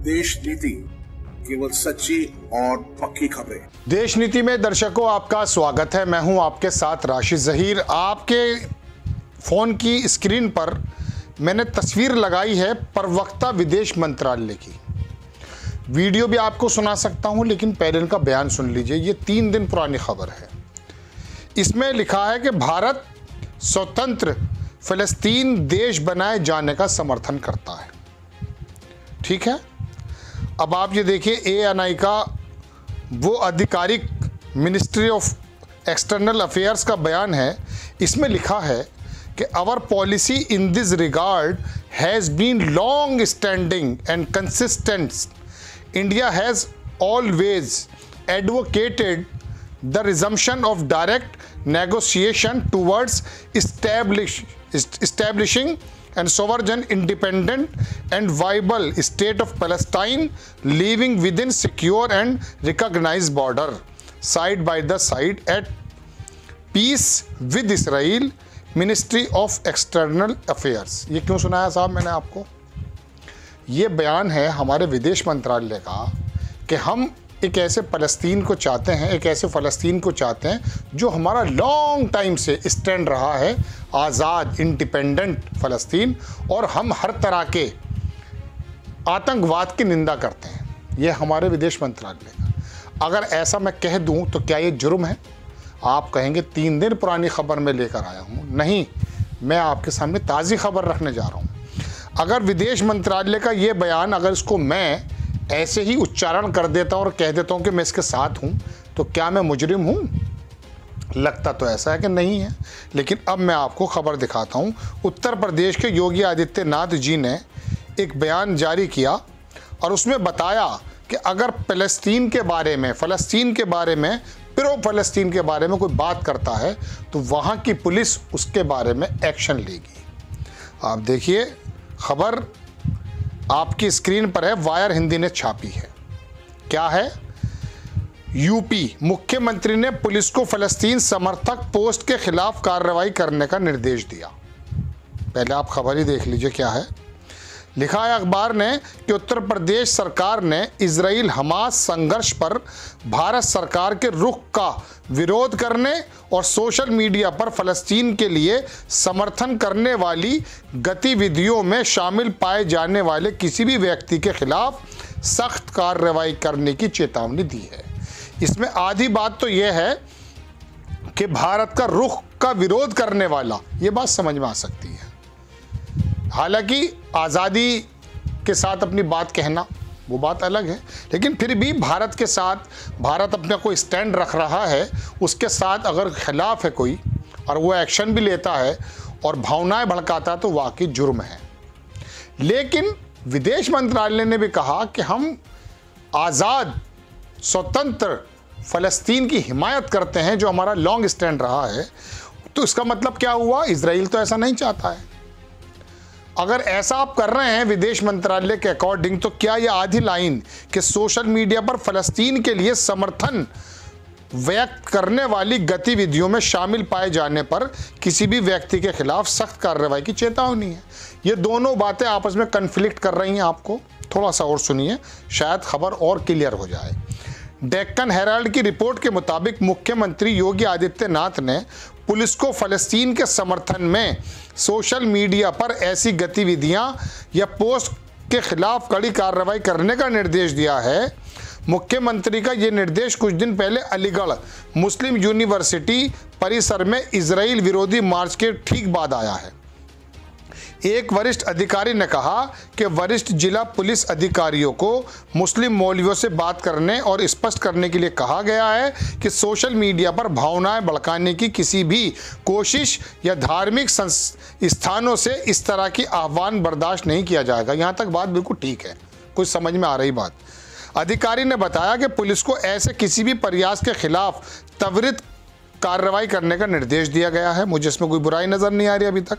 देश नीति, केवल सच्ची और पक्की खबरें। देश नीति में दर्शकों आपका स्वागत है। मैं हूं आपके साथ राशिद ज़हीर। आपके फोन की स्क्रीन पर मैंने तस्वीर लगाई है प्रवक्ता विदेश मंत्रालय की। वीडियो भी आपको सुना सकता हूं, लेकिन पहले इनका बयान सुन लीजिए। ये 3 दिन पुरानी खबर है। इसमें लिखा है कि भारत स्वतंत्र फ़लस्तीन देश बनाए जाने का समर्थन करता है। ठीक है, अब आप ये देखिए, ANI का वो आधिकारिक मिनिस्ट्री ऑफ एक्सटर्नल अफेयर्स का बयान है। इसमें लिखा है कि our policy in this regard has been long standing and consistent. India has always advocated the resumption of direct negotiation towards establishing and sovereign, independent and viable state of Palestine, living within secure and recognized border, side by the side at peace with Israel. Ministry of External Affairs। ये क्यों सुनाया साहब मैंने आपको? ये बयान है हमारे विदेश मंत्रालय का कि हम एक ऐसे फ़लस्तीन को चाहते हैं, एक ऐसे फ़लस्तीन को चाहते हैं जो हमारा लॉन्ग टाइम से स्टैंड रहा है, आज़ाद इंडिपेंडेंट फ़लस्तीन, और हम हर तरह के आतंकवाद की निंदा करते हैं। ये हमारे विदेश मंत्रालय का। अगर ऐसा मैं कह दूं तो क्या ये जुर्म है? आप कहेंगे 3 दिन पुरानी खबर में लेकर आया हूं। नहीं, मैं आपके सामने ताज़ी खबर रखने जा रहा हूं। अगर विदेश मंत्रालय का ये बयान, अगर इसको मैं ऐसे ही उच्चारण कर देता हूं और कह देता हूं कि मैं इसके साथ हूं, तो क्या मैं मुजरिम हूं? लगता तो ऐसा है कि नहीं है। लेकिन अब मैं आपको खबर दिखाता हूं। उत्तर प्रदेश के योगी आदित्यनाथ जी ने एक बयान जारी किया और उसमें बताया कि अगर फ़लस्तीन के बारे में, फ़लस्तीन के बारे में, प्रो फ़लस्तीन के बारे में कोई बात करता है तो वहाँ की पुलिस उसके बारे में एक्शन लेगी। आप देखिए, खबर आपकी स्क्रीन पर है, वायर हिंदी ने छापी है। क्या है? यूपी मुख्यमंत्री ने पुलिस को फ़लस्तीन समर्थक पोस्ट के खिलाफ कार्रवाई करने का निर्देश दिया। पहले आप खबर ही देख लीजिए क्या है। लिखा है अखबार ने कि उत्तर प्रदेश सरकार ने इजराइल हमास संघर्ष पर भारत सरकार के रुख का विरोध करने और सोशल मीडिया पर फ़लस्तीन के लिए समर्थन करने वाली गतिविधियों में शामिल पाए जाने वाले किसी भी व्यक्ति के खिलाफ सख्त कार्रवाई करने की चेतावनी दी है। इसमें आधी बात तो यह है कि भारत का रुख का विरोध करने वाला, ये बात समझ में आ सकती है। हालांकि आज़ादी के साथ अपनी बात कहना वो बात अलग है, लेकिन फिर भी भारत के साथ, भारत अपना कोई स्टैंड रख रहा है, उसके साथ अगर खिलाफ है कोई और वो एक्शन भी लेता है और भावनाएं भड़काता है तो वाकई जुर्म है। लेकिन विदेश मंत्रालय ने भी कहा कि हम आज़ाद स्वतंत्र फ़लस्तीन की हिमायत करते हैं जो हमारा लॉन्ग स्टैंड रहा है। तो इसका मतलब क्या हुआ? इजराइल तो ऐसा नहीं चाहता है। अगर ऐसा आप कर रहे हैं विदेश मंत्रालय के अकॉर्डिंग, तो क्या यह आधी लाइन कि सोशल मीडिया पर फ़लस्तीन के लिए समर्थन व्यक्त करने वाली गतिविधियों में शामिल पाए जाने पर किसी भी व्यक्ति के खिलाफ सख्त कार्रवाई की चेतावनी है? ये दोनों बातें आपस में कन्फ्लिक्ट कर रही हैं। आपको थोड़ा सा और सुनिए, शायद खबर और क्लियर हो जाए। डेक्कन हेराल्ड की रिपोर्ट के मुताबिक मुख्यमंत्री योगी आदित्यनाथ ने पुलिस को फ़लस्तीन के समर्थन में सोशल मीडिया पर ऐसी गतिविधियां या पोस्ट के खिलाफ कड़ी कार्रवाई करने का निर्देश दिया है। मुख्यमंत्री का ये निर्देश कुछ दिन पहले अलीगढ़ मुस्लिम यूनिवर्सिटी परिसर में इजराइल विरोधी मार्च के ठीक बाद आया है। एक वरिष्ठ अधिकारी ने कहा कि वरिष्ठ जिला पुलिस अधिकारियों को मुस्लिम मौलवियों से बात करने और स्पष्ट करने के लिए कहा गया है कि सोशल मीडिया पर भावनाएं भड़काने की किसी भी कोशिश या धार्मिक स्थानों से इस तरह की आह्वान बर्दाश्त नहीं किया जाएगा। यहाँ तक बात बिल्कुल ठीक है, कुछ समझ में आ रही बात। अधिकारी ने बताया कि पुलिस को ऐसे किसी भी प्रयास के खिलाफ त्वरित कार्रवाई करने का निर्देश दिया गया है। मुझे इसमें कोई बुराई नज़र नहीं आ रही अभी तक।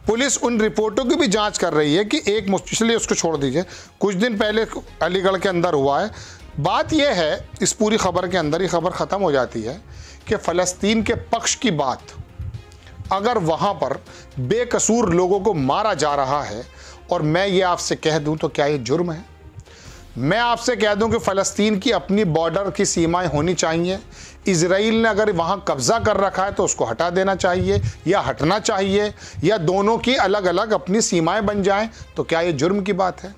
पुलिस उन रिपोर्टों की भी जांच कर रही है कि इसलिए उसको छोड़ दीजिए, कुछ दिन पहले अलीगढ़ के अंदर हुआ है। बात यह है, इस पूरी खबर के अंदर ही खबर ख़त्म हो जाती है कि फ़लस्तीन के पक्ष की बात, अगर वहाँ पर बेकसूर लोगों को मारा जा रहा है और मैं ये आपसे कह दूँ तो क्या ये जुर्म है? मैं आपसे कह दूं कि फ़लस्तीन की अपनी बॉर्डर की सीमाएं होनी चाहिए। इजराइल ने अगर वहां कब्जा कर रखा है तो उसको हटा देना चाहिए या हटना चाहिए, या दोनों की अलग अलग अपनी सीमाएं बन जाएं। तो क्या ये जुर्म की बात है?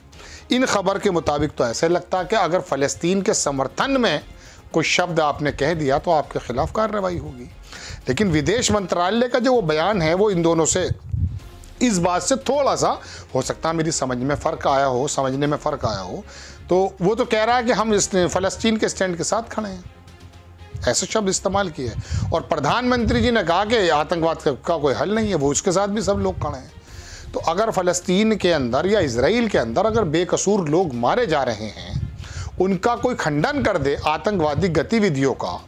इन खबर के मुताबिक तो ऐसे लगता है कि अगर फ़लस्तीन के समर्थन में कोई शब्द आपने कह दिया तो आपके खिलाफ कार्रवाई होगी। लेकिन विदेश मंत्रालय का जो वो बयान है वो इन दोनों से इस बात से थोड़ा सा हो सकता है मेरी समझ में फ़र्क आया हो, समझने में फ़र्क आया हो। तो वो तो कह रहा है कि हम इस फ़लस्तीन के स्टैंड के साथ खड़े हैं, ऐसे शब्द इस्तेमाल किए। और प्रधानमंत्री जी ने कहा कि आतंकवाद का कोई हल नहीं है, वो उसके साथ भी सब लोग खड़े हैं। तो अगर फ़लस्तीन के अंदर या इजराइल के अंदर अगर बेकसूर लोग मारे जा रहे हैं, उनका कोई खंडन कर दे आतंकवादी गतिविधियों का,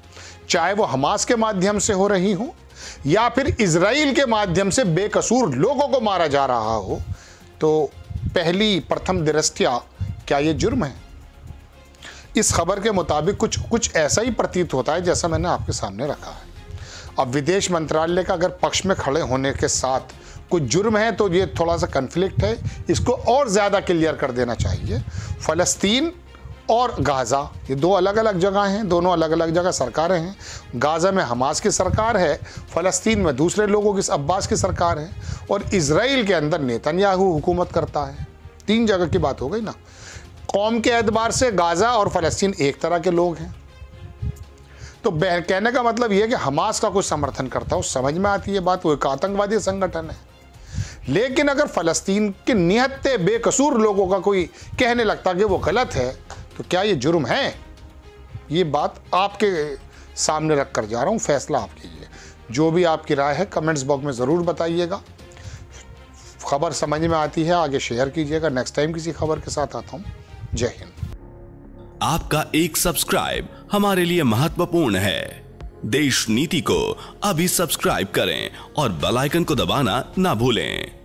चाहे वो हमास के माध्यम से हो रही हो या फिर इजराइल के माध्यम से बेकसूर लोगों को मारा जा रहा हो, तो प्रथम दृष्टया क्या ये जुर्म है? इस खबर के मुताबिक कुछ ऐसा ही प्रतीत होता है जैसा मैंने आपके सामने रखा है। अब विदेश मंत्रालय का अगर पक्ष में खड़े होने के साथ कुछ जुर्म है तो ये थोड़ा सा कन्फ्लिक्ट है, इसको और ज़्यादा क्लियर कर देना चाहिए। फ़लस्तीन और गाज़ा ये दो अलग अलग जगह हैं, दोनों अलग अलग जगह सरकारें हैं। गाज़ा में हमास की सरकार है, फ़लस्तीन में दूसरे लोगों की अब्बास की सरकार है, और इजराइल के अंदर नेतन्याहू हुकूमत करता है। 3 जगह की बात हो गई ना। कौम के एतबार से गाज़ा और फ़लस्तीन एक तरह के लोग हैं। तो कहने का मतलब ये है कि हमास का कोई समर्थन करता हो, समझ में आती है बात, वो एक आतंकवादी संगठन है। लेकिन अगर फ़लस्तीन के निहत्ते बेकसूर लोगों का कोई कहने लगता कि वो गलत है, तो क्या ये जुर्म है? ये बात आपके सामने रख कर जा रहा हूँ, फैसला आप कीजिए। जो भी आपकी राय है कमेंट्स बॉक्स में ज़रूर बताइएगा। खबर समझ में आती है आगे शेयर कीजिएगा। नेक्स्ट टाइम किसी खबर के साथ आता हूँ। जय हिंद। आपका एक सब्सक्राइब हमारे लिए महत्वपूर्ण है। देश नीति को अभी सब्सक्राइब करें और बेल आइकन को दबाना ना भूलें।